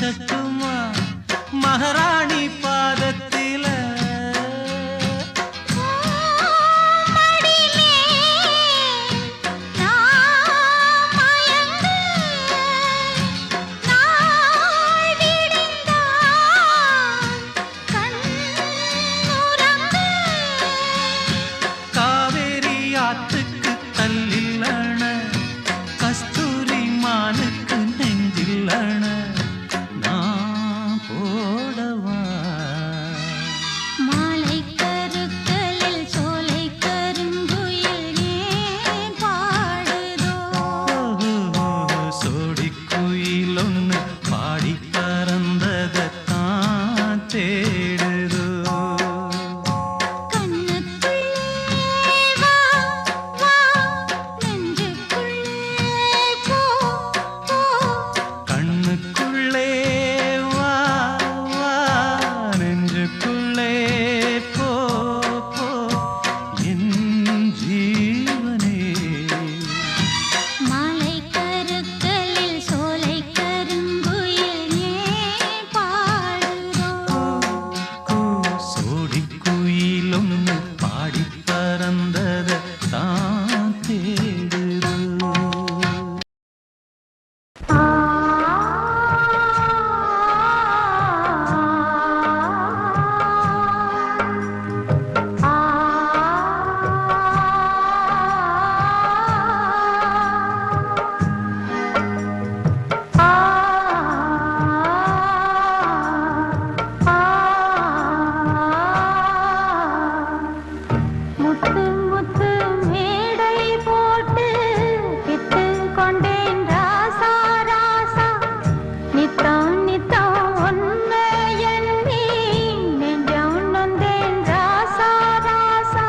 வச்சட்டுமா மகாராணி பாதத்தில காவேரி ஆத்துக்கு தள்ளில்லண கஸ்தூரி மானுக்கு நெஞ்சில்லண நான் போடவா மாலை கருக்கலில் சோலை கருங்குயில் ஏன் பாடுதோ சோடி குயில் ஒன்று பாடி பறந்ததான் தேடுதோ கண்ணுக்குள்ளே வா வா நெஞ்சுக்குள்ளே போ போ கண்ணுக்குள்ளே வா வா நெஞ்சுக்குள்ளே போ போ என் ஜீவனே மாலை கருக்கலில் சோலை கருங்குயில் ஏன் பாடுதோ சோடி குயில் ஒன்று பாடி பறந்தத தான் தேடுதோ முத்து முத்து மேடை போட்டு விட்டு கொண்டேன் ராசா ராசா நித்தம் நித்தம் உன்னை எண்ணி நெஞ்சம் நொந்தேன் ராசா ராசா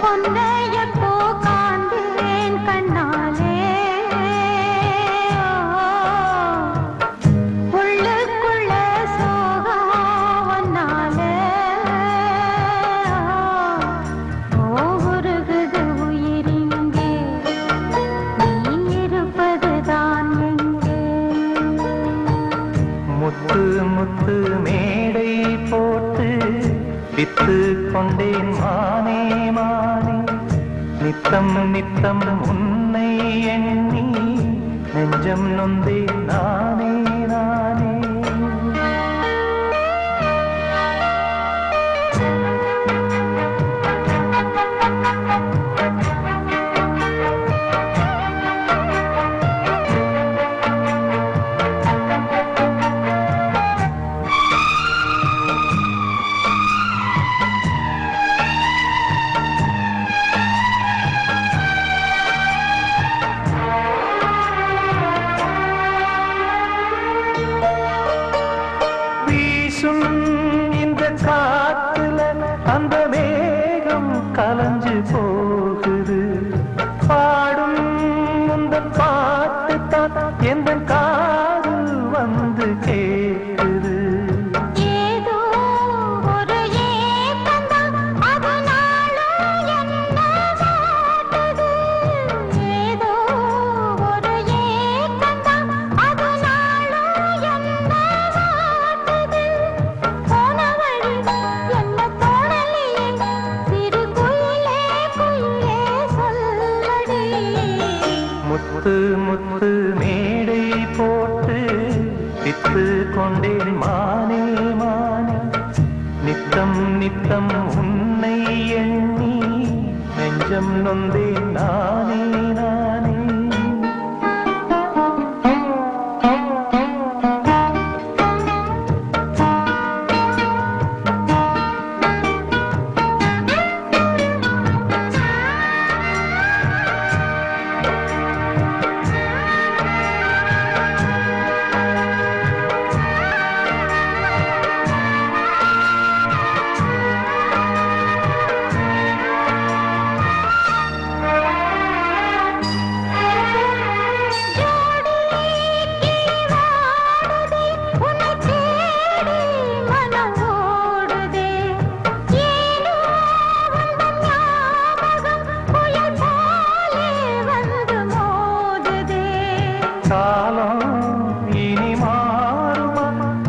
உன்னை எப்போ காண்பேன் கண்ணாலே உள்ளுக்குள்ள சோகம் ஒன்னாலே உருகுது உயிரிங்கே நீ இருப்பதுதான் எங்கே முத்து முத்து மேடை போட்டு வித்து கொண்டேன் மானே மானே நித்தம் நித்தம் உன்னை எண்ணி நெஞ்சம் நொந்தேன் நானே நானே வீசும் இந்த காத்துல அந்த மேகம் கலஞ்சு போகுது பாடும் இந்த பாட்டு தான் எந்த காது வந்து கேக்குது ஏதோ ஒரு ஏக்கம்தான் அது நாளும் என்ன வாட்டுது ஏதோ ஒரு ஏக்கம்தான் அது நாளும் என்ன வாட்டுது போன வழி என்ன தோணலையே சிறு குயிலே குயிலே சொல்லடி முத்து முத்து மேடை போட்டு வித்து கொண்டேன் மானே மானே நித்தம் நித்தம் உன்னை எண்ணி நெஞ்சம் நொந்தேன் நானே நானே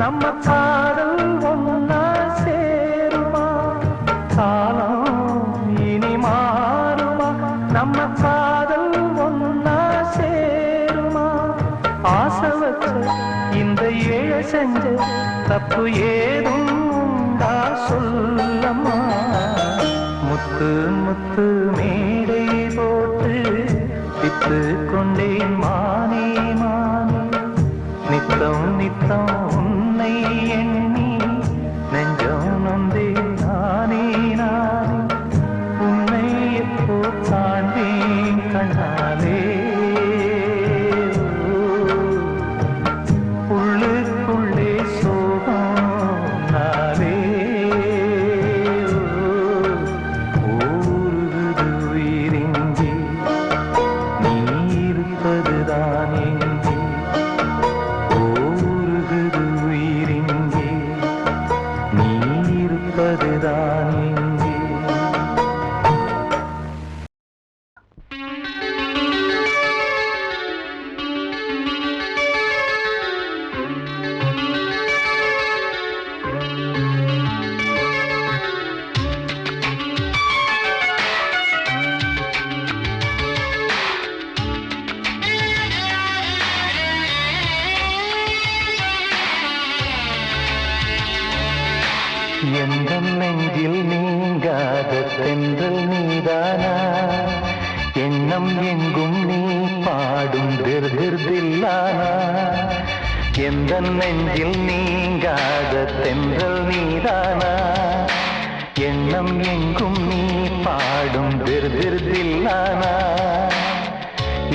நம்ம காதல் ஒன்னா சேருமா காலம் இனி மாறுமா நம்ம காதல் ஒன்னா சேருமா ஆசை வச்ச இந்த ஏழை செஞ்ச தப்பு ஏதும் உண்டா சொல்லம்மா முத்து முத்து மேடை போட்டு வித்து கொண்டேன் மானே மானே நித்தம் நித்தம் உன்னை எண்ணி நெஞ்சம் நொந்தே நானே நானே உன்னை எப்போ காண்பேன் கண்ணாலே உள்ளுக்குள்ளே சோகம் நாளே ஊருது உயிரின்றி நீ இருப்பதுதான் எங்கே ஊருது உயிரின்றி நீ இருப்பதுதான் எங்கே எந்தம் நெஞ்சில் நீங்காத தென்றல் நீதானா எண்ணம் எங்கும் நீ பாடும் திருதில்லானா எந்தம் நெஞ்சில் நீங்காத தென்றல் நீதானா எண்ணம் எங்கும் நீ பாடும் திருதில்லானா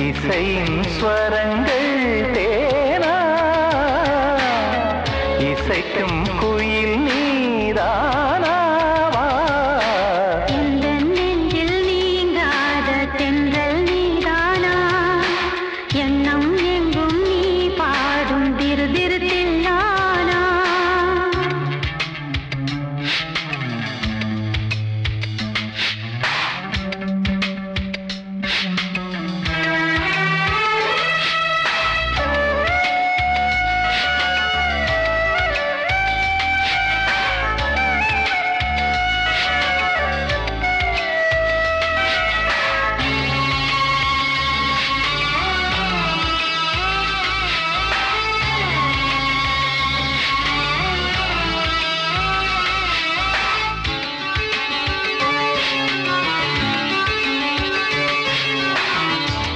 இசையின் ஸ்வரங்கள் தேனா இசைக்கும் குயில் நீதானாவா இந்த நெஞ்சில் நீங்காத தென்றல் நீதானா எண்ணம் எங்கும் நீ பாடும் திருதில்லானா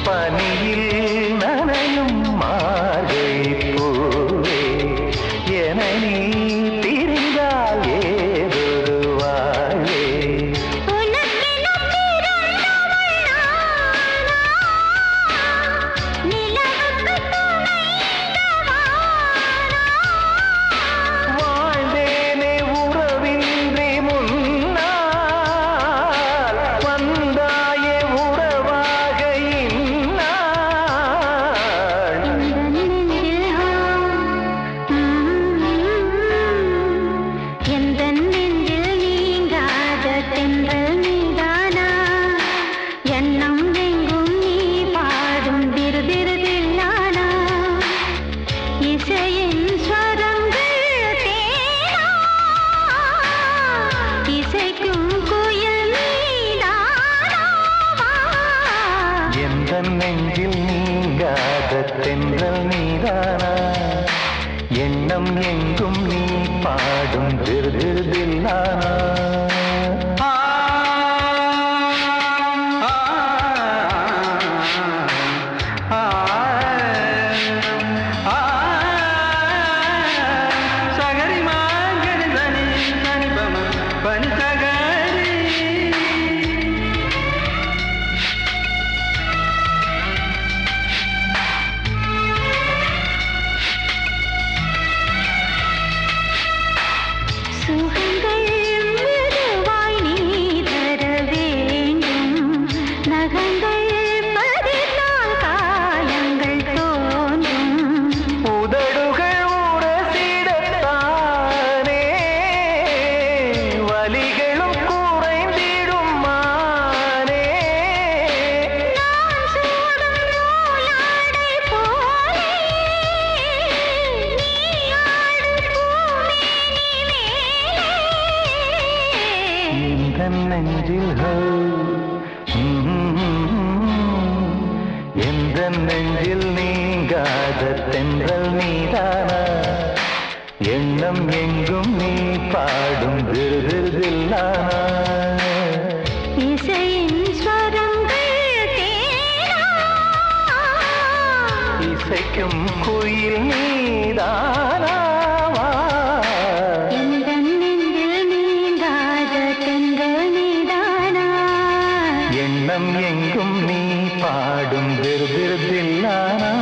பனியில் நனையும் மார்கழி பூவே என நீ திரிந்தால் ஏதொரு வாழ்வே வாழ்ந்தேனே உறவின்றி முன்னால் வந்தாயே உறவாக இந்நாள் எந்த நெஞ்சில் நீங்காத தென்றல் நீதானா எண்ணம் எங்கும் நீ பாடும் திருதில்லானா இசையின் ஸ்வரங்கள் தேனா இசைக்கும் குயில் நீதானாவா எந்த நெஞ்சில் நீங்காத தென்றல் நீதானா எண்ணம் எங்கும் நீ பாடும் திருதில்லானா சகரி மாங்கனி தனி தனி பம பனி சகரி சுகங்கள் மெதுவாய் நெஞ்சில் எந்த நெஞ்சில் நீங்காத தென்றல் நீதானா எண்ணம் எங்கும் நீ பாடும் விருதில்லானா இசையின் ஸ்வரங்கள் தேனா இசைக்கும் குயில் நீதானா எண்ணம் எங்கும் நீ பாடும் விருதில்லானா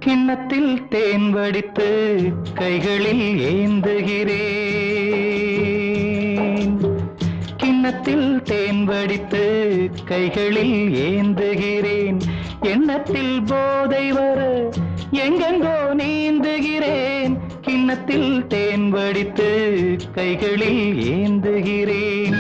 கிண்ணத்தில் தேன் வடித்து கைகளில் ஏந்துகிறேன் கிண்ணத்தில் தேன் வடித்து கைகளில் ஏந்துகிறேன் எண்ணத்தில் போதை வர எங்கெங்கோ நீந்துகிறேன் கிண்ணத்தில் தேன் வடித்து கைகளில் ஏந்துகிறேன்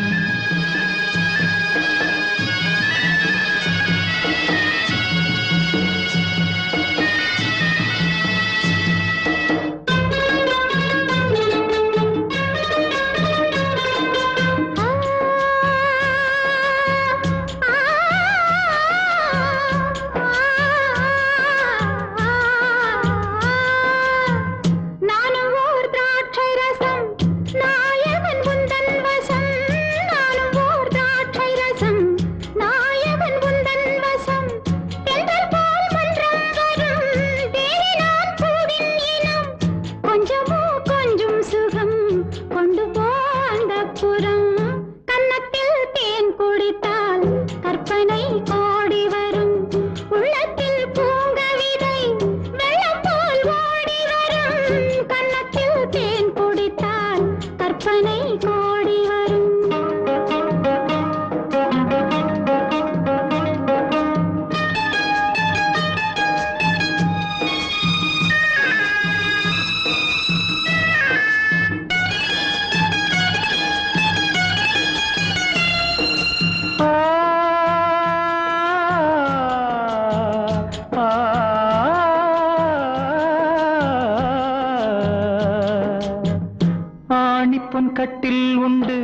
ஆணிப்பொன் கட்டில் உண்டு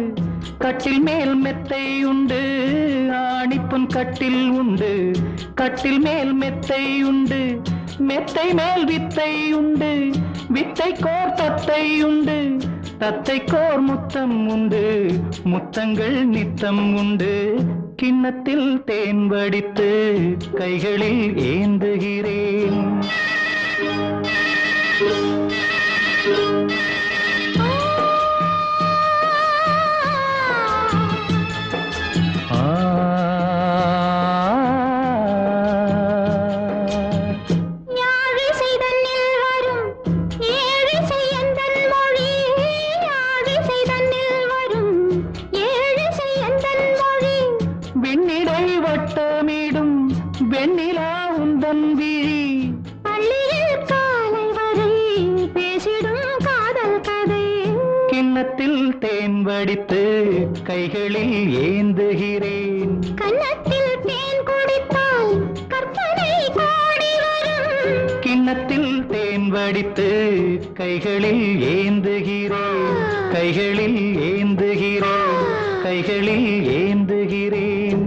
கட்டில் மேல் மெத்தை உண்டு ஆணிப்பொன் கட்டில் உண்டு கட்டில் மேல் மெத்தை உண்டு மெத்தை மேல் வித்தை உண்டு வித்தை கோர் தத்தை உண்டு தத்தை கோர் முத்தம் உண்டு முத்தங்கள் நித்தம் உண்டு கிண்ணத்தில் தேன் வடித்து கைகளில் ஏந்துகிறேன் வட்டமிடும் வெண்ணிலா உந்தன் விழி பள்ளியில் காலை வரை பேசிடும் காதல் கதை கிண்ணத்தில் தேன் வடித்து கைகளில் ஏந்துகிறேன் கன்னத்தில் தேன் குடித்தால் கற்பனை கோடி வரும் கிண்ணத்தில் தேன் வடித்து கைகளில் ஏந்துகிறேன் கைகளில் ஏந்துகிறேன் கைகளில் ஏந்துகிறேன்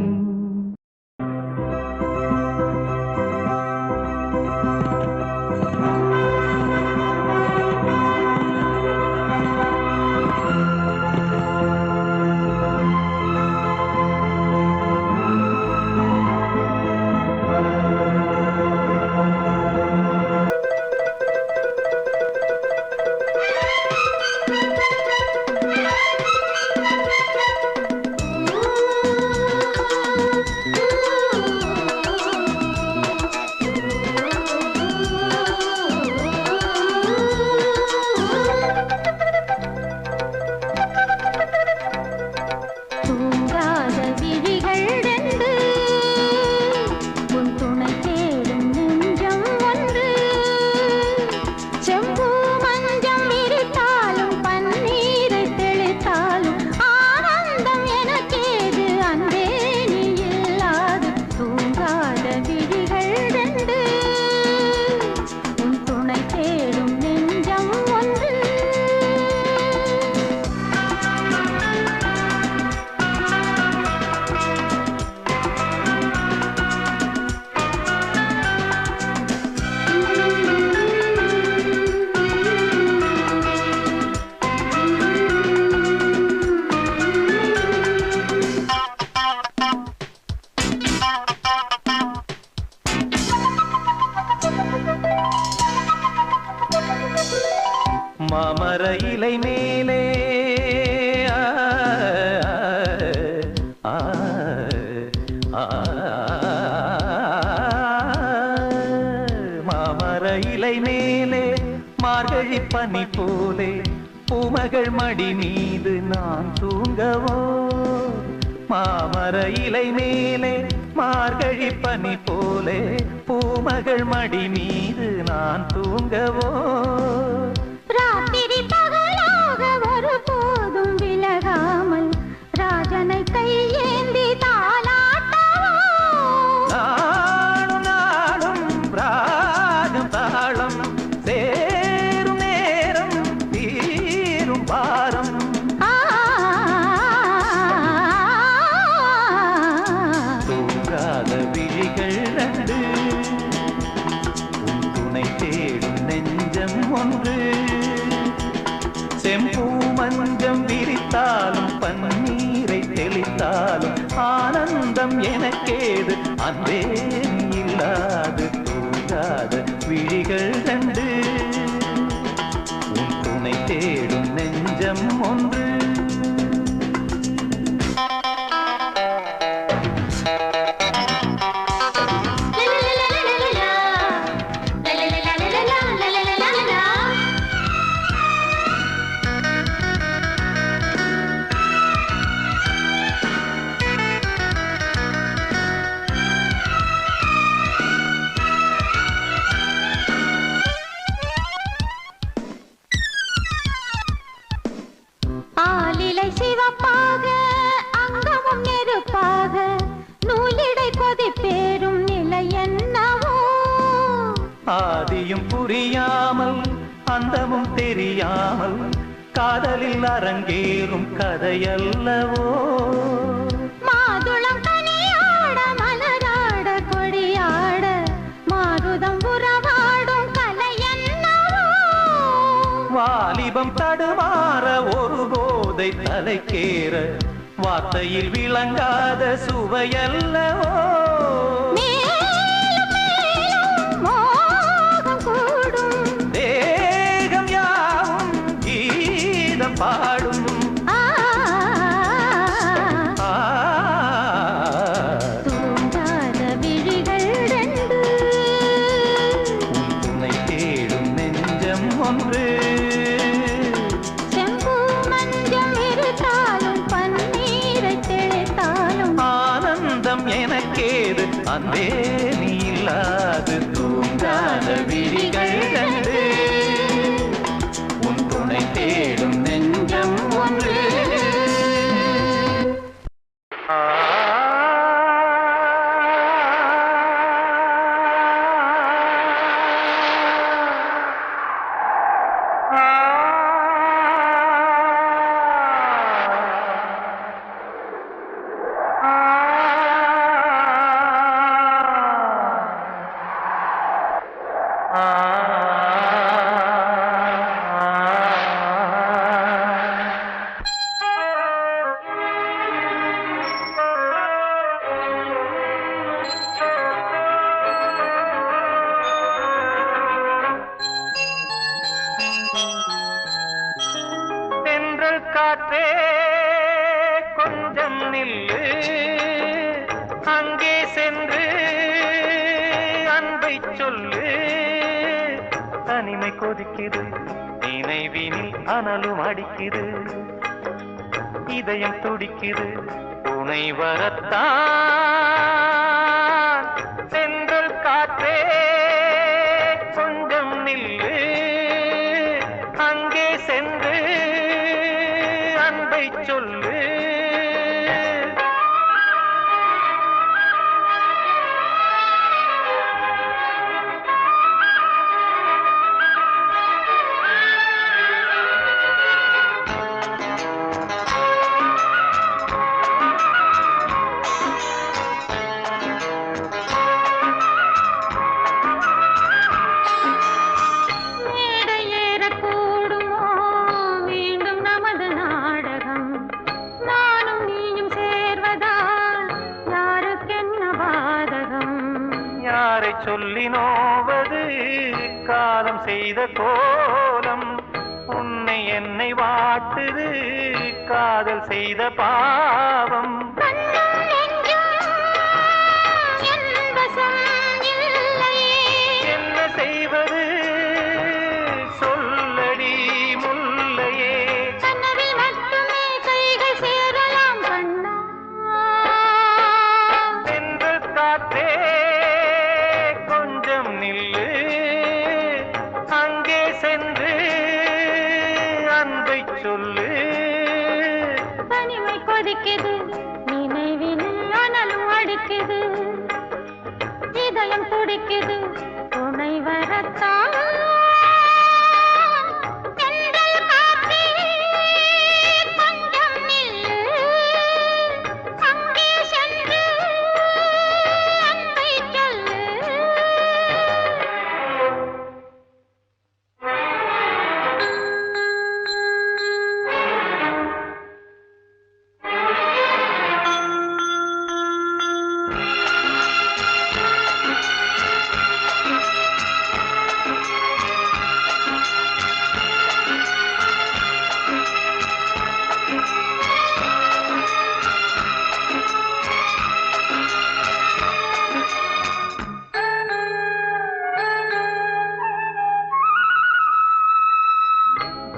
பூமகள் மடி மீது நான் தூங்கவோ மாமர இலை மேலே மார்கழி பனி போலே பூமகள் மடி மீது நான் தூங்கவோ ராத்திரி பகலாக ஒரு போதும் விலகாமல் ராஜனை கையேந்தி தாலாட்டவோ நாளும் நாளும் ராகம் தாளம் சேரும் நேரம் தீரும் பாரம் தூங்காத விழிகள் ரெண்டு உன் துணை தேடும் நெஞ்சம் ஒன்று செம்பூ மஞ்சம் விரித்தாலும் பன்னீரை தெளித்தாலும் ஆனந்தம் எனக்கேது அன்பே நீ இல்லாது தூங்காத விழிகள் கண்டு உன் துணை தேடும் நெஞ்சம் ஒன்று ஆலிலை சிவப்பாக அங்கமும் நெருப்பாக நூலிடை கொதிப்பேறும் நிலை என்னவோ ஆதியும் புரியாமல் அந்தமும் தெரியாமல் காதலில் அரங்கேறும் கதையல்லவோ மாதுளம் தனியாட மலராட கொடியாட மாருதம் உறவாடும் கலை என்னவோ வாலிபம் தடுமாற ஒரு போதை தலைக்கேற வார்த்தையில் விளங்காத சுவையல்லவோ மேலும் மேலும் மோகம் கூடும் தேகம் யாவும் கீதம் பாடும் ஆ, தூங்காத விழிகள் ரெண்டு உன் துணை தேடும் நெஞ்சம் ஒன்று செம்பூ மஞ்சம் இருத்தாலும் பன்னீரை தெளித்தாலும் ஆனந்தம் எனக்கேது அன்பே நீ இல்லாது தூங்காத விழிகள் கண்டு உன் துணை தேடும் நெஞ்சம் ஒன்று தென்றல் காற்றே கொஞ்சம் நில்லு அங்கே சென்று அன்பை சொல்லு தனிமை கொதிக்குது நினைவினில் அனலும் அடிக்குது இதயம் துடிக்குது துணை வரத்தான் தென்றல் காற்றே கொஞ்சம் நில்லு அங்கே சென்று அன்பை சொல்லு மேடை ஏறக்கூடுமோ மீண்டும் நமது நாடகம் நானும் நீயும் சேர்வதால் யாருக்கென்ன பாதகம் யாரை சொல்லி நோவது காலம் செய்த கோலம் உன்னை என்னை வாட்டுது காதல் செய்த பாவம் கண்ணும் நெஞ்சும் என் வசம் இல்லையே என்ன செய்வது சொல்லடி முல்லையே கொதிக்குது நினைவில் அனலும் அடிக்குது இதயம் துடிக்குது துணை வரத்தான் தென்றல் காற்றே கொஞ்சம் நில்லு அங்கே சென்று அன்பை சொல்லு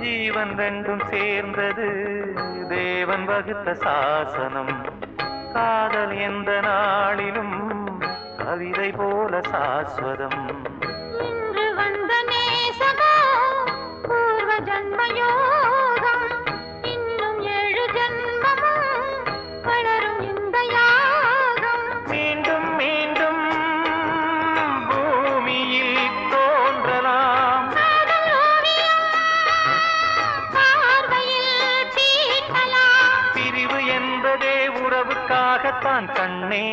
ஜீவன் ரெண்டும் சேர்ந்தது தேவன் வகுத்த சாசனம் காதல் எந்த நாளிலும் கவிதை போல சாஸ்வதம் இன்று வந்த நேசமோ பூர்வ ஜன்மயோகம் இன்னும் 7 ஜன்மமும் வளரும் இந்த யாகம் மீண்டும் மீண்டும் பூமியில் தோன்றலாம் காதல் ஓவியம் பார்வையில் தீட்டலாம் பிரிவு என்பதே உறவுக்காகத்தான் கண்ணே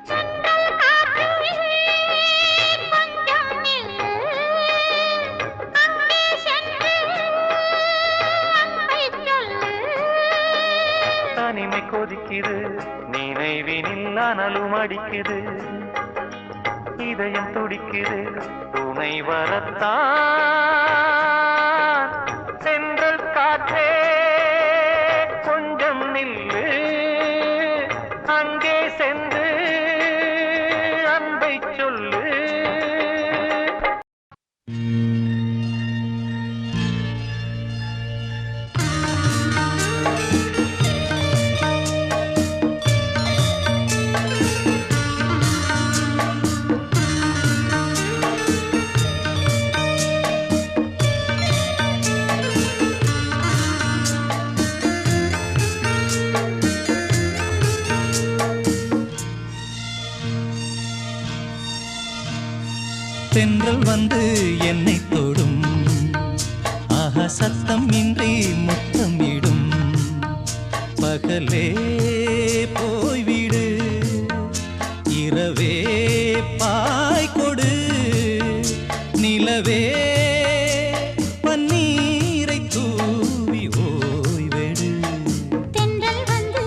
தென்றல் காற்றே கொஞ்சம் நில்லு அங்கே சென்று அன்பை சொல்லு தனிமை கொதிக்குது நினைவினில் அனலும் அடிக்குது இதயம் துடிக்குது துணை வரத்தான் சென்றல் காற்றே கொஞ்சம் நில்லு அங்கே சென்று அன்பை சொல்லு தென்றல் வந்து என்னை தொடும் ஆஹா சத்தம் இன்றி முத்தமிடும் பகலே போய்விடு இரவே பாய் கொடு நிலவே பன்னீரை தூவி ஓய்வெடு தென்றல் வந்து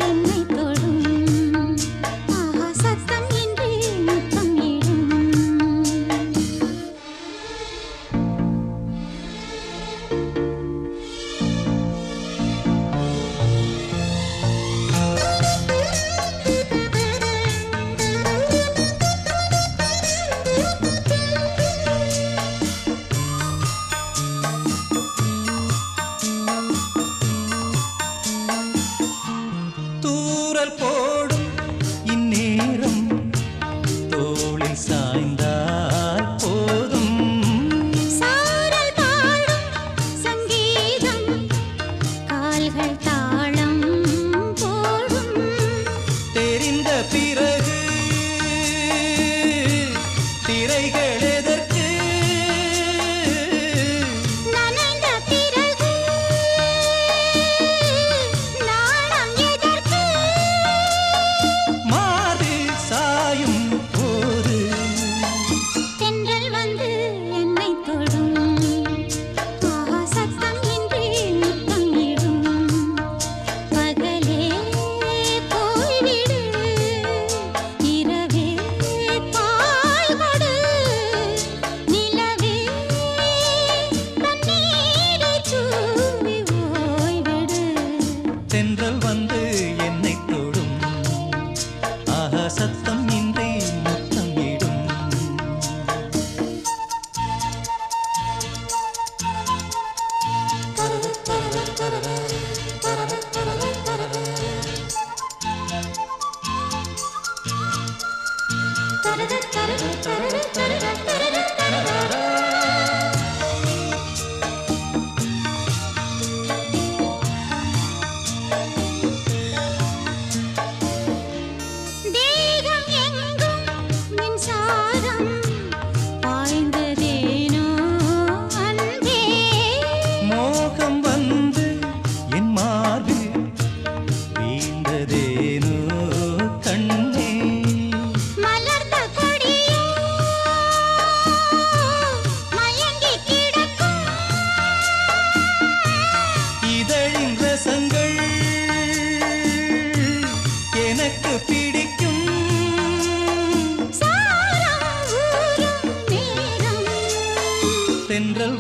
என்னை தொடும் ஆஹா சத்தம் இன்றி முத்தமிடும் தூறல் போடும் இந்நேரம் தோளில் சாய்ந்தால் போதும் சாரல் பாடும் சங்கீதம் கால்கள் தாளம் போடும் தெரிந்த பிறகு திரைகள் எதற்கு நனைந்த பிறகு நாணம் எதற்கு மாறில் சாயும் போது தென்றல் வந்து என்னை தொடும் ஆஹா சத்தம் இன்றி முத்தமிடும்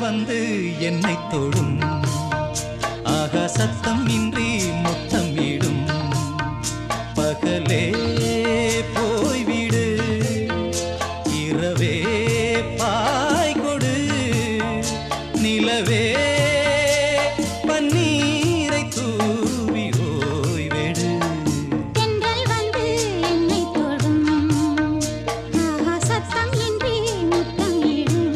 வந்து என்னை தொடும் ஆகா சத்தம் இன்றி முத்தம் இடும் பகலே போய்விடு இரவே பாய் கொடு நிலவே பன்னீரை தூவி ஓய்வெடு தென்றல் வந்து என்னை தொடும் ஆஹா சத்தம் இன்றி முத்தம் இடும்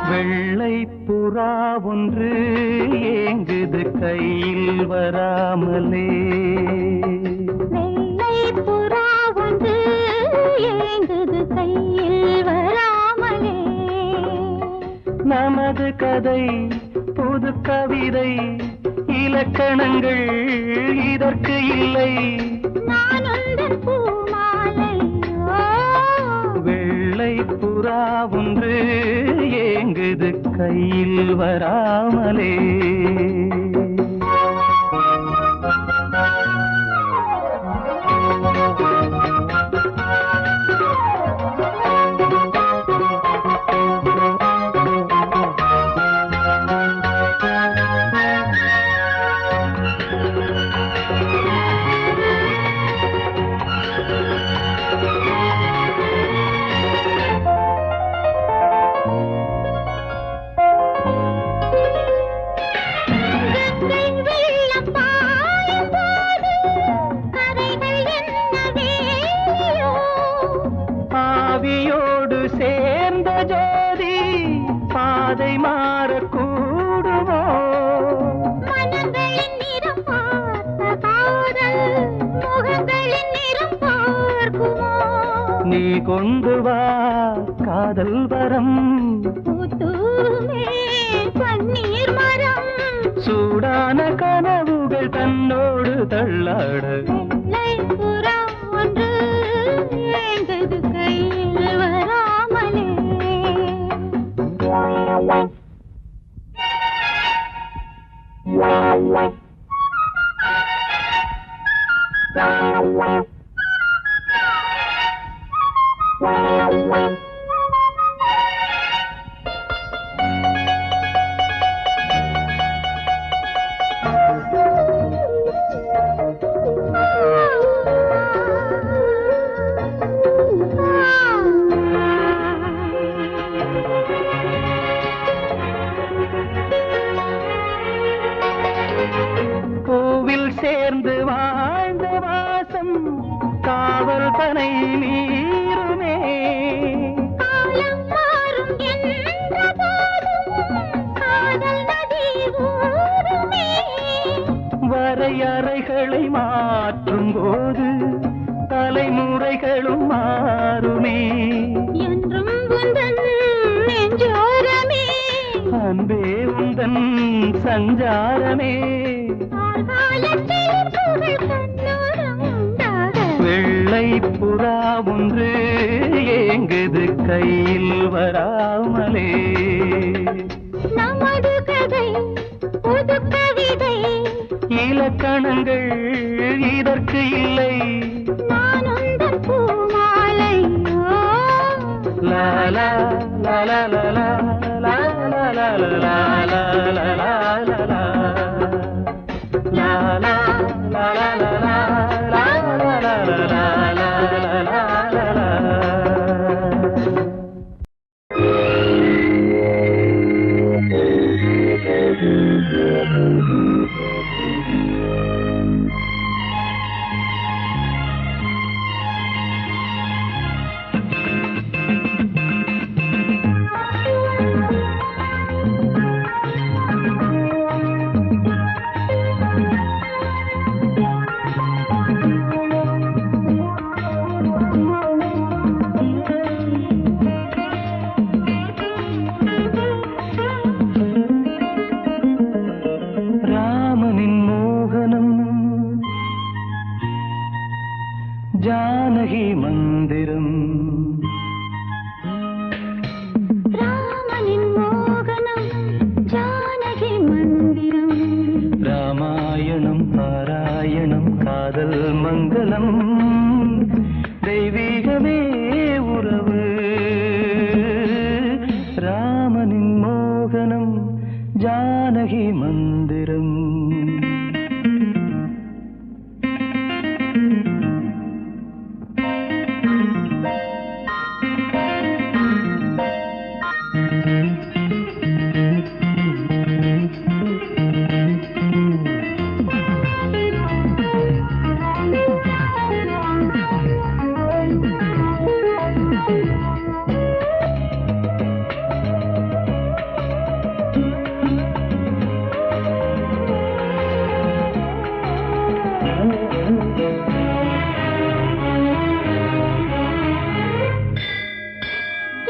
வெள்ளை புறா ஒன்று ஏங்குது கையில் வராமலே வெள்ளை புறா ஒன்று ஏங்குது கையில் வராமலே நமது கதை புது கவிதை இலக்கணங்கள் இதற்கு இல்லை நான் உந்தன் பூமாலை வெள்ளை புறா ஒன்று ஏங்குது கையில் வராமலே ஆவியோடு சேர்ந்த ஜோதி பாதை மாறக்கூடுமோ மனங்களின் நிறம் பார்த்த காதல் முகங்களின் நிறம் பார்க்குமோ நீ கொண்டு வா காதல் வரம் பூத்தூமே பன்னீர் மரம் சூடான கனவுகள் தன்னோடு தள்ளாட வெள்ளை புறா ஒன்று ஏங்குது கையில் வராமலே பூவில் சேர்ந்து வாழ்ந்த வாசம் காவல் தனை மீறுமே காலம் மாறும் என்ற போதும் காதல் நதி ஊறுமே வரையறைகளை மாற்றும் போது தலைமுறைகளும் மாறுமே என்றும் உந்தன் நெஞ்சோரமே அன்பே உந்தன் சஞ்சாரமே காலத்தில் புகழ் கண்ணோரம் உண்டாக வெள்ளை புறா ஒன்று ஏங்குது கையில் வராமலே நமது கதை புது கவிதை இலக்கணங்கள் இதற்கு இல்லை நான் உந்தன் பூமாலை லா லா லா லா லா லா லா லா லா லா லா லா லா லா லா. La la la la la la la la la la la la la la. Janaki மந்திரம் ராமனின் மோகனம் ஜானகி மந்திரம் ராமாயணம் பாராயணம் காதல் மங்களம் தெய்வீகமே உறவு ராமனின் மோகனம் ஜானகி மந்திரம்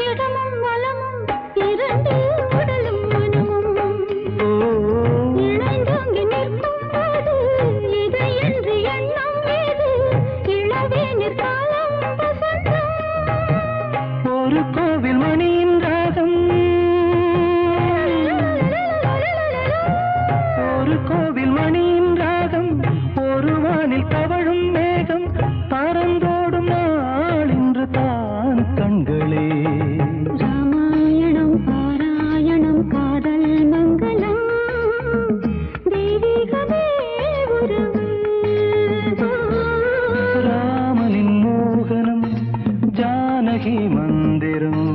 இடமும் வலமும் இரண்டு உடலும் மனமும் இணைந்தோங்கி நிற்கும் போது இதை என்று எண்ணம் ஏது இளவேனிற் காலம் வசந்தம் ஒரு கோவில் மணியின் ராகம் ஒரு கோவில் மணியின் ராகம் ஒரு வானில் தவழும் மேகம் பறந்தோடும் நாள் இன்று தான் கண்களே ராமாயணம் பாராயணம் காதல் மங்களம் தெய்வீகமே உறவு ராமனின் மோகனம் ஜானகி மந்திரம்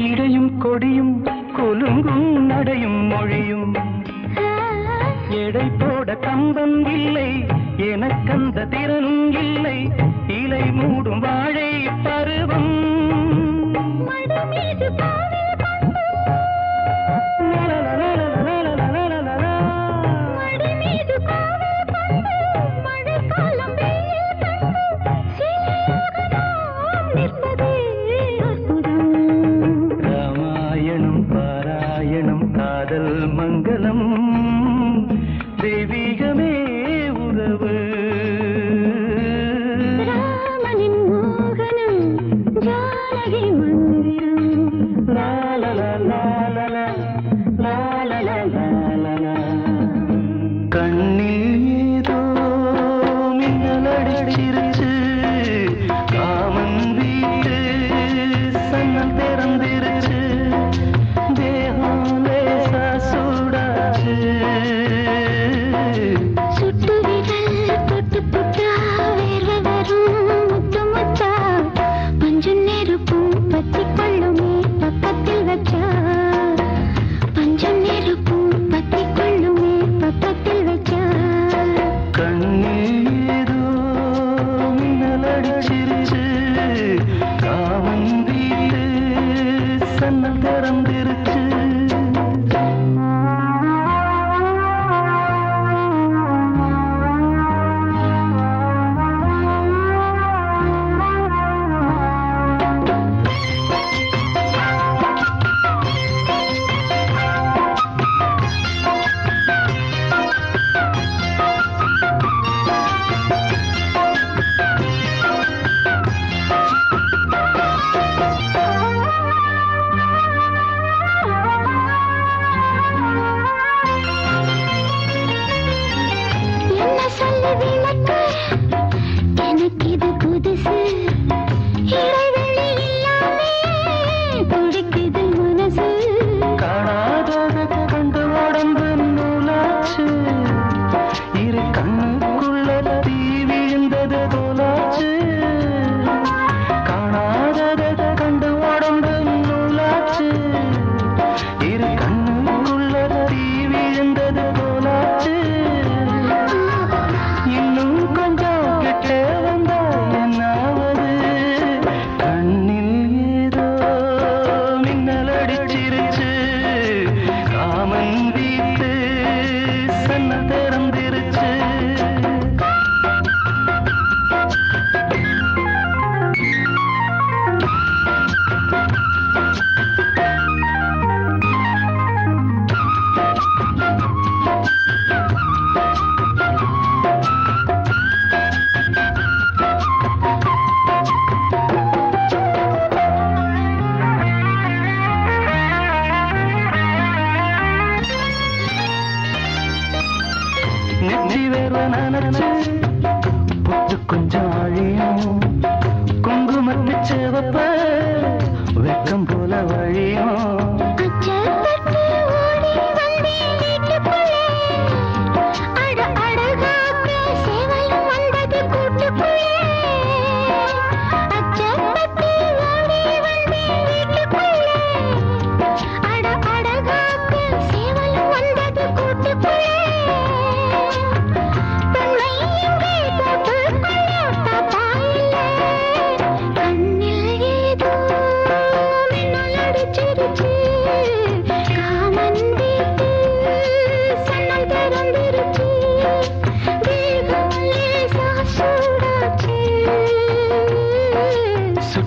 இடையும் கொடியும் கொலுங்கும் நடையும் மொழியும் எடை போட கம்பம் இல்லை எனக்கந்த திறனும் இல்லை இலை மூடும் வாழை பருவம் மடி மீது பாவில் கொண்டு மடி மீது காவல் கொண்டு மழைக்காலம் வெயில் கண்டு சிலையாக நாம் நிற்பதே அற்புதம் ராமாயணம் பாராயணம் காதல் மங்களம் தெய்வீகமே உறவு ராமனின் மோகனம்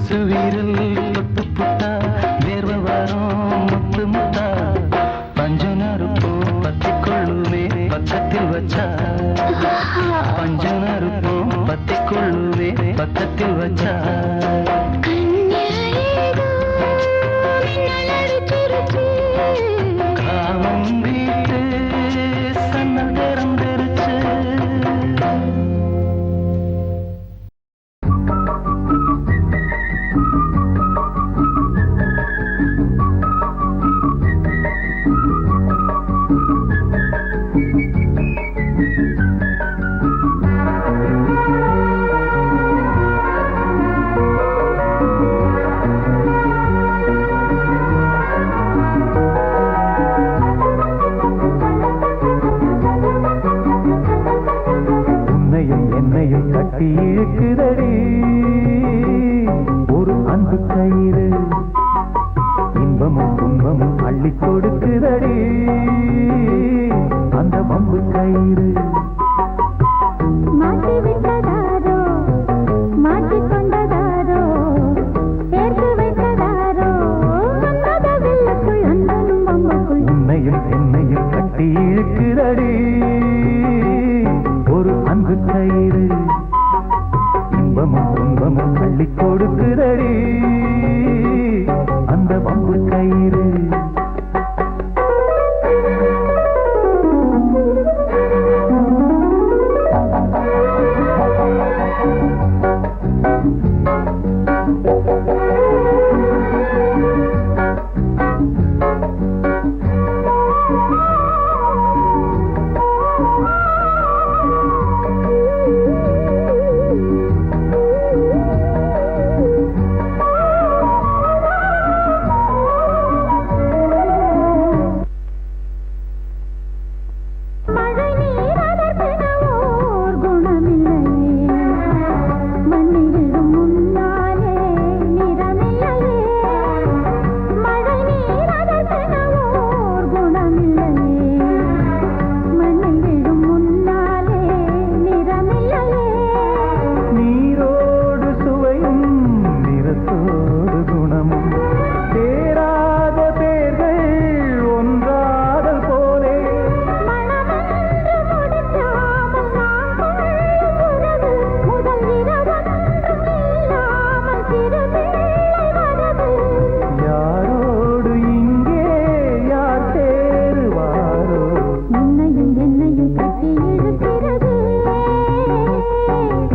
சுவீரில் தொட்டு புட்டா வேர்வை வரும் முத்து முத்தா பஞ்சனருக்கும் பத்தி கொள்ளுமே பக்கத்தில் வச்சா பஞ்சனருக்கும் பத்தி கொள்ளுமே பக்கத்தில் வச்சா காமம் வீட்டு சன்னல் திறந்திருச்சு. என்னையும் கட்டி இழுக்குதடி ஒரு அன்பு கயிறு இன்பமும் துன்பமும் அள்ளி கொடுக்குதடி அந்த பம்பு கயிறு மாட்டிவிட்டதாரோ மாட்டிக்கொண்டதாரோ சேர்த்து வைத்ததாரோ வந்ததவில்லைக்குள் அன்பனும் பம்புக்குள் உன்னையும் என்னையும் கட்டி இழுக்குதடி ஒரு அன்பு கயிறு இன்பமும் துன்பமும் அள்ளி கொடுக்குதடி அந்த பம்பு கயிறு மழை நீர் அதற்கெனவோர் குணமில்லையே மண்ணில் விழும் முன்னாலே நிறமில்லையே மழை நீர் அதற்கெனவோர் குணமில்லையே மண்ணில் விழும் முன்னாலே நிறமில்லையே நீரோடு சுவையும் நிறத்தோடு குணமும் தேராத தேர்கள் ஒன்றாதல் போலே மனமென்று முடிக்காமல் நாம் கொள்ளும் உறவு முதல் இரவொன்றும் இல்லாமல் சிறுபிள்ளை வரவு யாரோடு இங்கே யார் சேருவாரோ உன்னையும் என்னையும் கட்டி இழுக்கிறது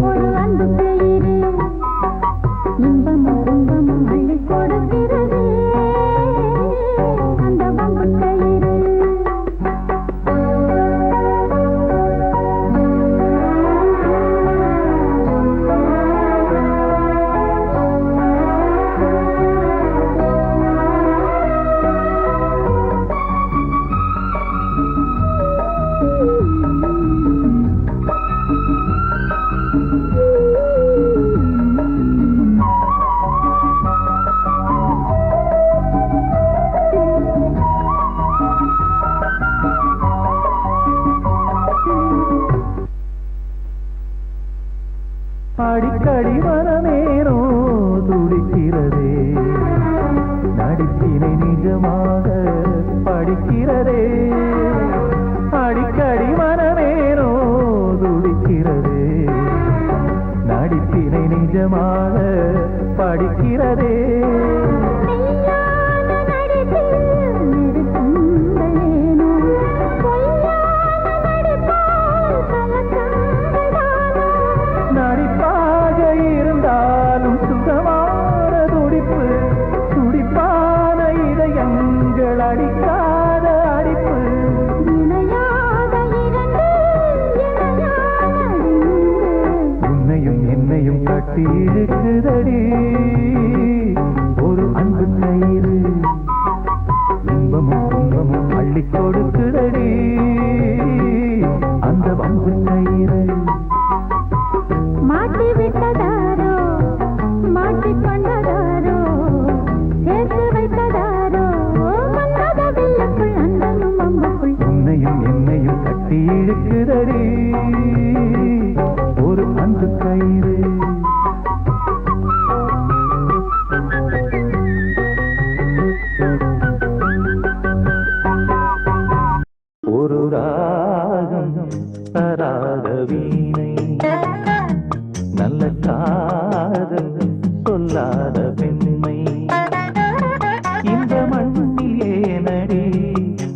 ஒரு அன்பு கயிறு இன்பமும் துன்பமும் அள்ளி கொடுக்கிறது அந்த பம்பு கயிறு அடிக்கடி மனமேனோ துடிக்கிறதே நடிப்பினை நிஜமாக படிக்கிறதே அடிக்கடி மனமேனோ துடிக்கிறதே நடிப்பினை நிஜமாக படிக்கிறதே மெய்யான நடிப்பில் நெருக்கங்களேனோ பொய்யான நடிப்பால் கலக்கங்கள்தானோ நடிப்பாக இருந்தாலும் சுகமான துடிப்பு துடிப்பான இதயங்கள் அடிக்காத அடிப்பு இணையாக இரண்டு இணையான உன்னையும் என்னையும் கட்டி இழுக்குதடி ஒரு அன்பு கயிறு இன்பமும் துன்பமும் அள்ளி கொடுக்குதடி அந்த பம்பு கயிறு மாட்டிவிட்டதாரோ மாட்டிக்கொண்டதாரோ சேர்த்து வைத்ததாரோ வந்ததவில்லைக்குள் அன்பனும் பம்புக்குள் உன்னையும் என்னையும் கட்டி இழுக்குதடி ஒரு அன்பு கயிறு சொல்லாத பெண்மை இந்த மண்ணில் ஏனடி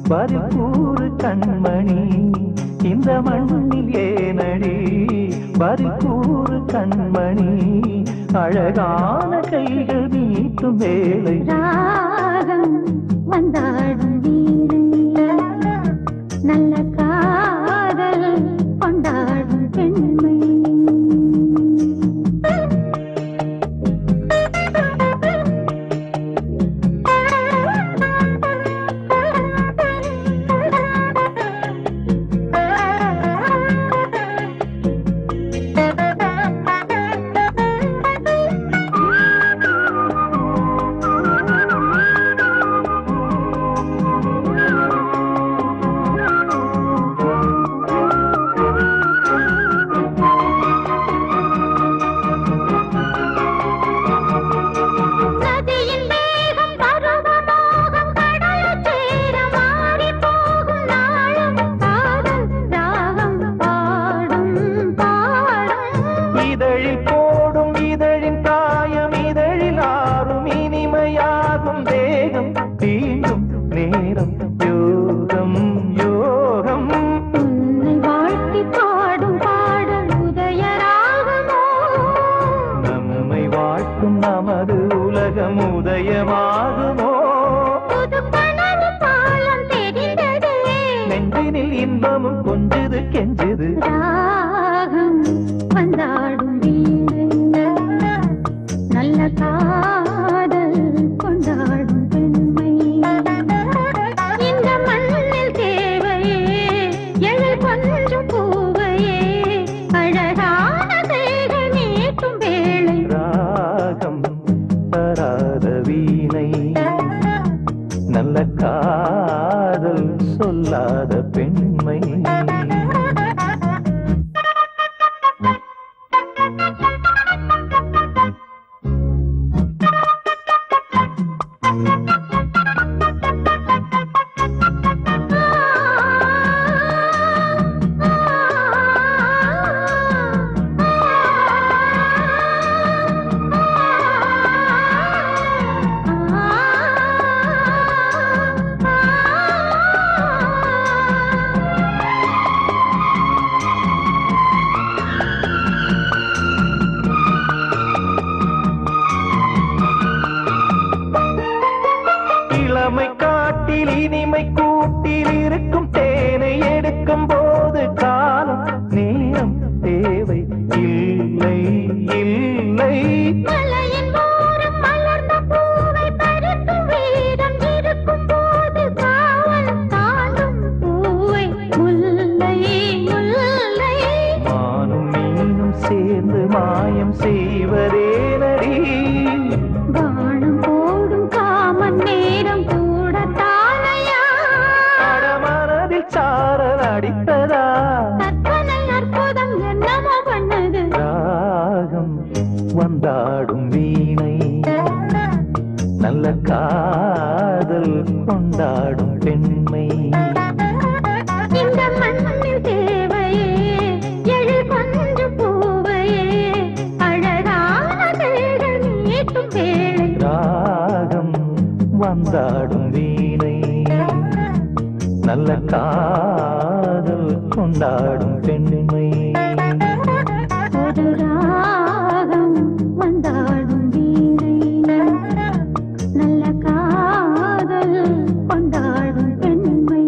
பரிபூறு கண்மணி இந்த மண்ணில் ஏனடி பரிபூறு கண்மணி அழகான கைகள் நீட்டும் வேலை ராகம் வந்தாடும் வீடு நல்ல காதல் கொண்டாடும் பெண்மை இன்பமும் கொஞ்சது கெஞ்சது ராகம் வந்தாடும் வீடு நல்ல காதல் கொண்டாடும் பெண்மை இந்த மண்ணில் தேவையே எழில் கொஞ்சம் பூவையே அழகான தேகை நீட்டும் வேளை ராகம் தராத வீணை நல்ல காதல் சொல்லாத பெண்மை இளமை காட்டில் இனிமை கூட்டில் இருக்கும் தேனை எடுக்கும் போது காலம் நேரம் தேவை இல்லை இல்லை மலையின் ஓரம் மலர்ந்த பூவை பறிக்கும் வீரம் இருக்கும் போது காவல் தாண்டும் பூவை முல்லை முல்லை மானும் மீனும் சேர்ந்து மாயம் செய்வதேனடி வானம் போடும் காமன் நேரம் கூட தானையா மனதில் சாரல் அடித்ததா கற்பனை அற்புதம் என்னமோ பண்ணது ராகம் வந்தாடும் வீணை நல்ல காதல் கொண்டாடும் பெண்மை இந்த மண்ணில் தேவையே எழில் கொஞ்சம் பூவையே அழகான தேகை நீட்டும் வேளை ராகம் வந்தாடும் வீணை நல்ல காதல் கொண்டாடும் பெண்மை ஒரு ராகம் வந்தாடும் வீணை நல்ல காதல் கொண்டாடும் பெண்மை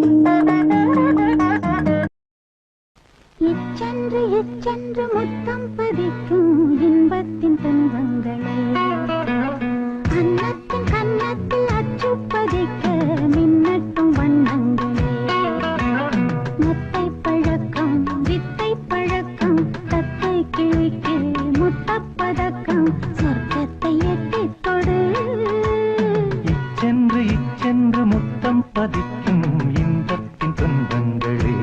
இச்சென்று இச்சென்று முத்தம் பதிக்கும் இன்பத்தின் துன்பங்களே அன்னத்தின் கன்னத்தில் அச்சு பதிக்க மின்னட்டும் வண்ணங்களே மத்தை பழக்கம் வித்தை பழக்கம் தத்தை கிழிக்கு முத்தப்பதக்கம் சொர்க்கத்தை எட்டித் தொடு இச்சென்று இச்சென்று முத்தம் பதிக்கும் இன்பத்தின் துன்பங்களே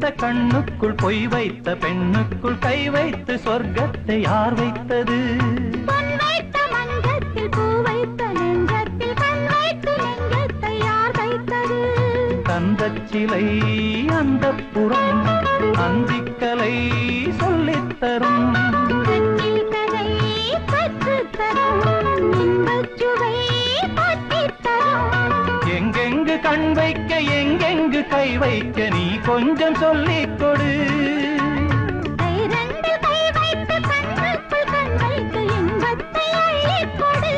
வைத்த கண்ணுக்குள் பொய் வைத்த பெண்ணுக்குள் கை வைத்து சொர்க்கத்தை யார் வைத்தது? பொன் வைத்த மஞ்சத்தில் பூ வைத்த நெஞ்சத்தில் கண் வைத்து நெஞ்சத்தை யார் வைத்தது? தந்தச் சிலை அந்த புறம் அந்திக்கலை சொல்லித் தரும். கண்ணில் கதை கற்றுத் தரும், இன்பச் சுவை பற்றித் தரும். எங்கெங்கு கண் வைக்க எங்கெங்கு கை வைக்க நீ கொஞ்சம் சொல்லிக் கொடு. இரண்டு கை வைத்து கண்ணுக்குள் கண் வைத்து இன்பத்தை அள்ளிக் கொடு.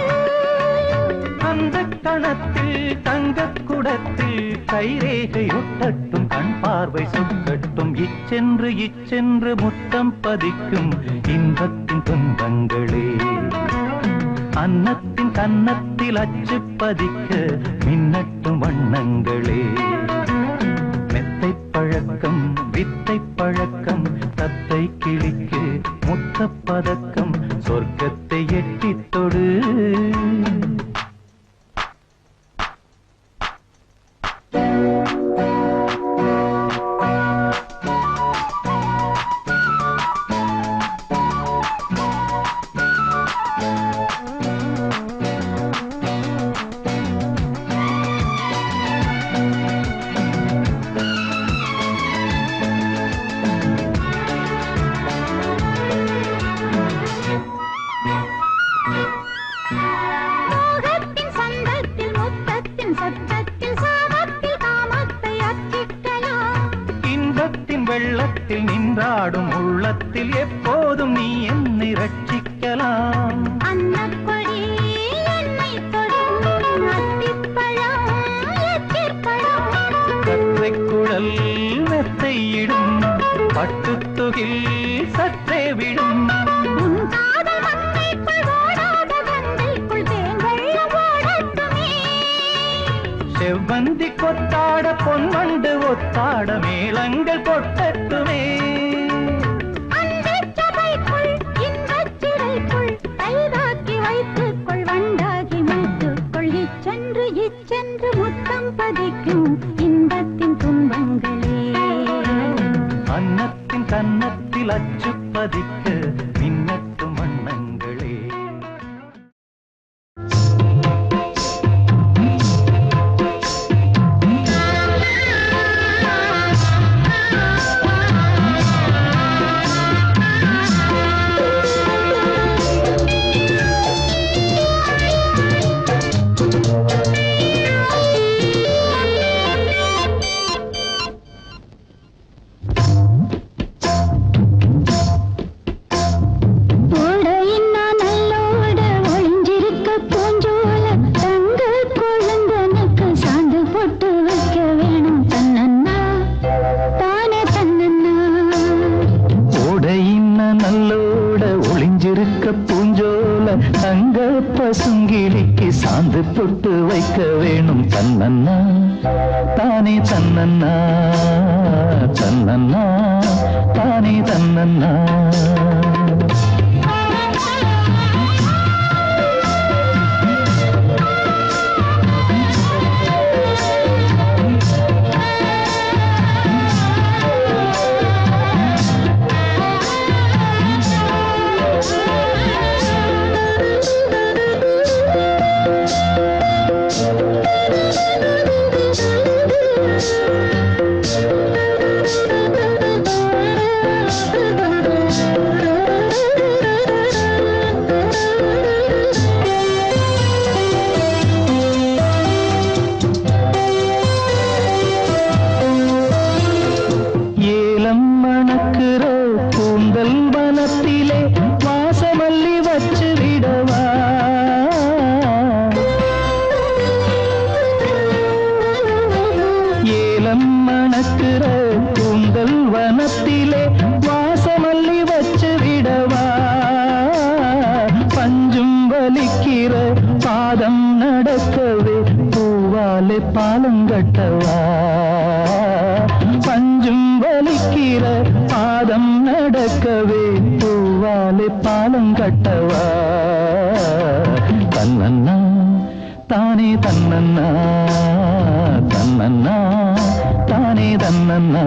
அந்த கணத்தில் தங்கக் குடத்தில் கைரேகை ஒட்டட்டும், கண் பார்வை சொக்கட்டும். இச்சென்று இச்சென்று முத்தம் பதிக்கும் இன்பத்தின் துன்பங்களே. அன்னத்தின் கன்னத்தில் அச்சு பதிக்க மின்னட்டும் வண்ணங்களே. மெத்தை பழக்கம் வித்தை பழக்கம் தத்தை கிளிக்கு முத்த பதக்கம் சொர்க்கத்தை எட்டித் தொடு. மோகத்தின் சந்தத்தில் முத்தத்தின் சத்தத்தில் சாமத்தில் காமத்தை அச்சிக்கலாம். இன்பத்தின் வெள்ளத்தில் நின்றாடும் உள்ளத்தில் எப்போதும் நீ என்னை ரட்சிக்கலாம். அன்னப்பொடி என்னை தொடும், அத்திப்பழம் எச்சிற்பழம். கற்றைக் குழல் மெத்தையிடும், பட்டுத்துகில் சற்றே விடும். உன் காதல் மங்கைக்குள் ஓடாத கங்கைக்குள் தேங்கள்ளும் ஓடட்டுமே. செவ்வந்தி கொத்தாட பொன்வண்டு ஒத்தாட மேளங்கள் கொட்டட்டுமே. அன்புச் சபைக்குள் இன்பச் சிறைக்குள் கைதாக்கி வைத்துக்கொள், வண்டாகி மீட்டுக்கொள். இச்சென்று இச்சென்று முத்தம் பதிக்கும் இன்பத்தின் துன்பங்களே. அன்னத்தின் கன்னத்தில் அச்சு பதிக்க மின்னட்டும் வண்ணங்களே. தங்க பசுங்கிளிக்கு சாந்து பொட்டு வைக்க வேணும் தன்னன்னா தானே தன்னன்னா தன்னன்னா தானே தன்னன்னா. பாலங்கட்டவா பஞ்சும் வலிக்கிற பாதம் நடக்கவே பூவாலே பாலங்கட்டவா. தன்னன்னா தானே தன்னன்னா தன்னன்னா தானே தன்னன்னா.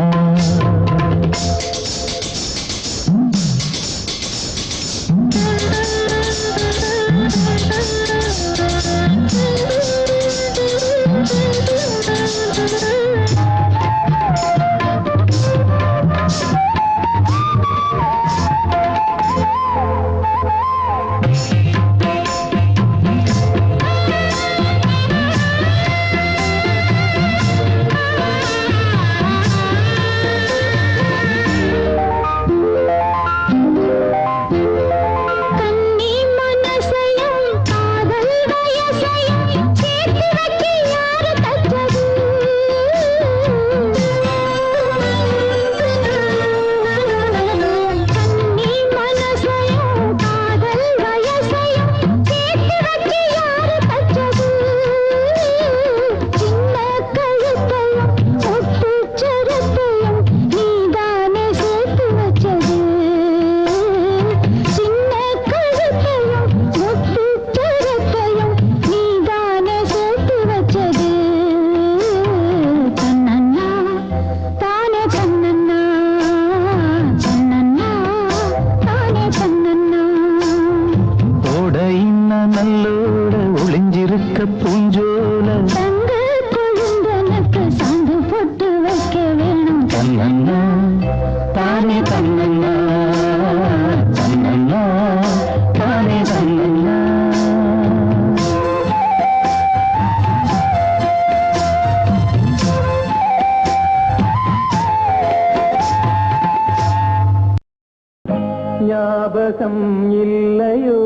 ஞாபகம் இல்லையோ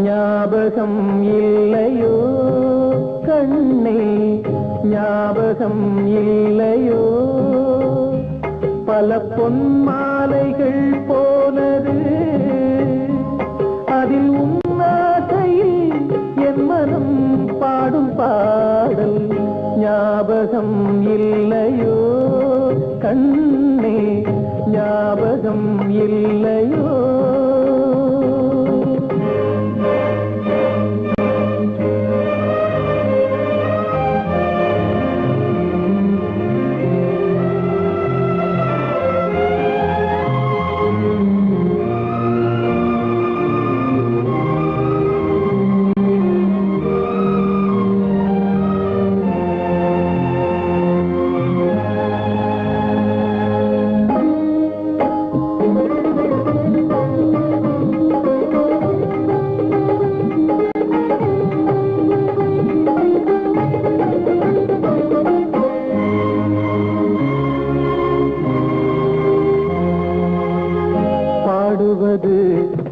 ஞாபகம் இல்லையோ கண்ணே ஞாபகம் இல்லையோ பல பொன்மாலைகள் போனது அதில் உன்னாசையில் என் மனம் பாடும் பாடல் ஞாபகம் இல்லையோ கண்ணே ஞாபகம் இல்லையோ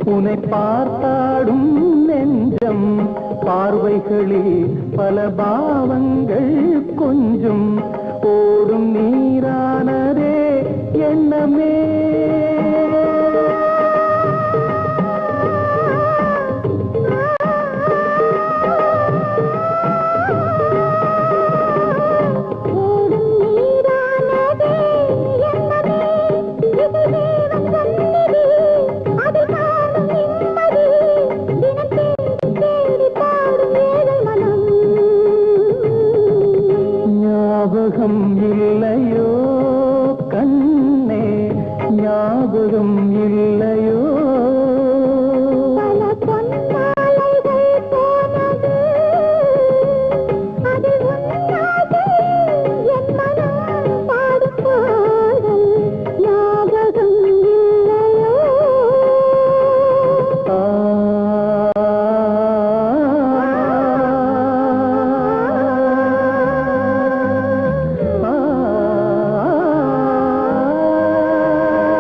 உன்னை பார்த்தாடும் நெஞ்சம் பார்வைகளில் பல பாவங்கள் கொஞ்சம் ஓடும் நீரானதே எண்ணமே ஞாபகம் இல்லையோ கண்ணே ஞாபகம் இல்லையோ பல பொன்மாலைகள் போனது அது உன்னாது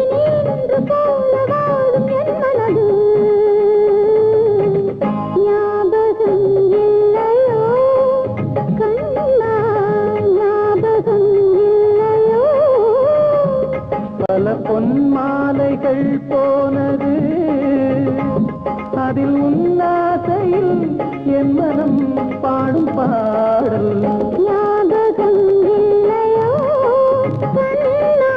என் மனம் பாடும் பாடல் ஞாபகம் இல்லையோ பல பொன்மாலைகள் போனது அதில் உன்னாசையில் என் மனம் பாடும் பாடல் ஞாபகம் இல்லையோ கண்ணா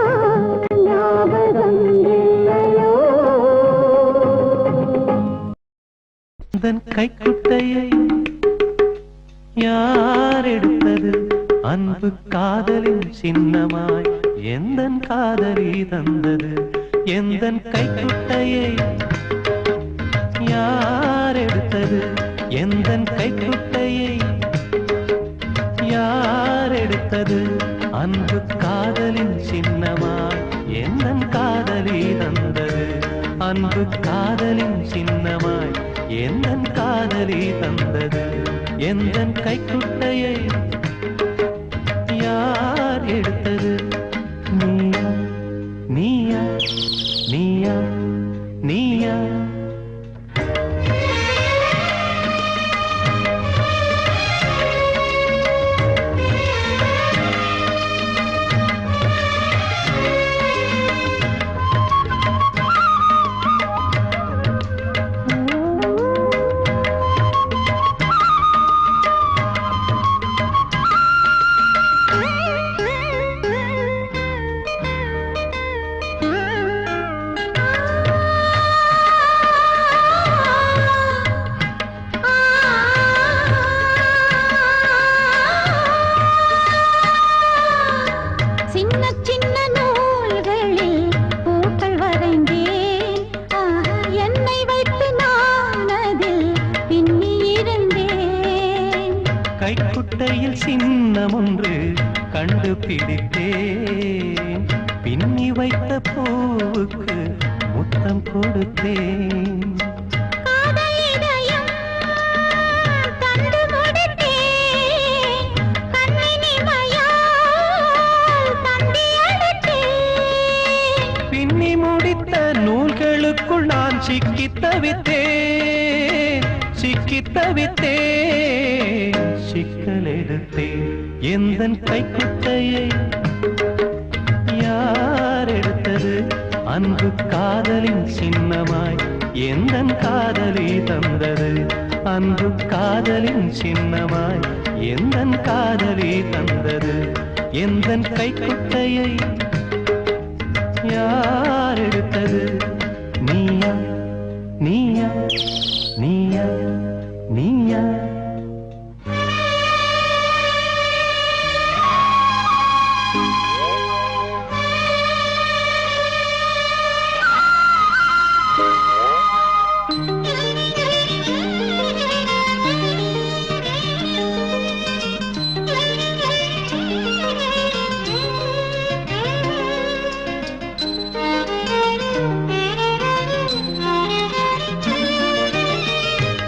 ஞாபகம் இல்லையோ தன் கைக்குட்டையை யார் எடுத்தது அன்பு காதலின் சின்னமாய் எந்தன் காதலி தந்தது எந்தன் கைக்குட்டையை யார் எடுத்தது எந்தன் கைக்குட்டையை யார் எடுத்தது அன்பு காதலின் சின்னமாய் எந்தன் காதலி தந்தது அன்பு காதலின் சின்னமாய் எந்தன் காதலி தந்தது எந்தன் கைக்குட்டையை யார் எடுத்தது நீயா நீயா நீயா வைத்த பூவுக்கு முத்தம் கொடுத்தேன். காதல் இதயம் தந்து முடித்தேன். கண்ணினிமையால் தந்தி அழைத்தேன். பின்னி முடித்த நூல்களுக்குள் நான் சிக்கித் தவித்தேன், சிக்கித் தவித்தேன். சிக்கல் எடுத்தேன் எந்தன் கைக்குட்டையை யார் எடுத்தது? அன்பு காதலின் சின்னமாய் எந்தன் காதலி தந்தது. அன்பு காதலின் சின்னமாய் எந்தன் காதலி தந்தது. எந்தன் கைக்குட்டையை யார் எடுத்தது? நீயா நீயா நீயா நீயா?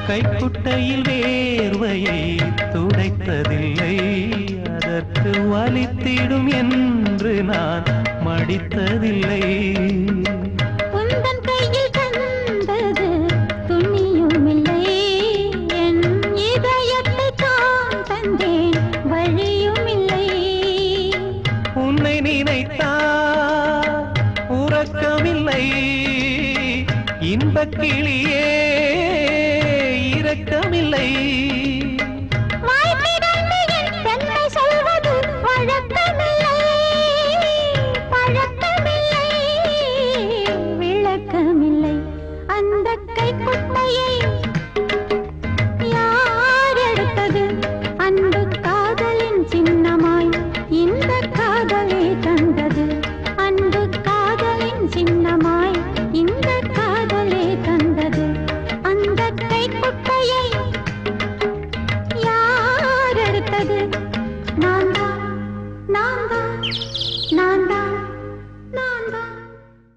கைக்குட்டையில் வேர்வையை துடைத்ததில்லை, அதற்கு வலித்திடும் என்று நான் மடித்ததில்லை. உந்தன் கையில் தந்தது துணியுமில்லை. என் இதயத்தை தான் தந்தேன், வழியுமில்லை. உன்னை நினைத்தால் உறக்கமில்லை. இன்பக் கிளியே இரக்கமில்லை.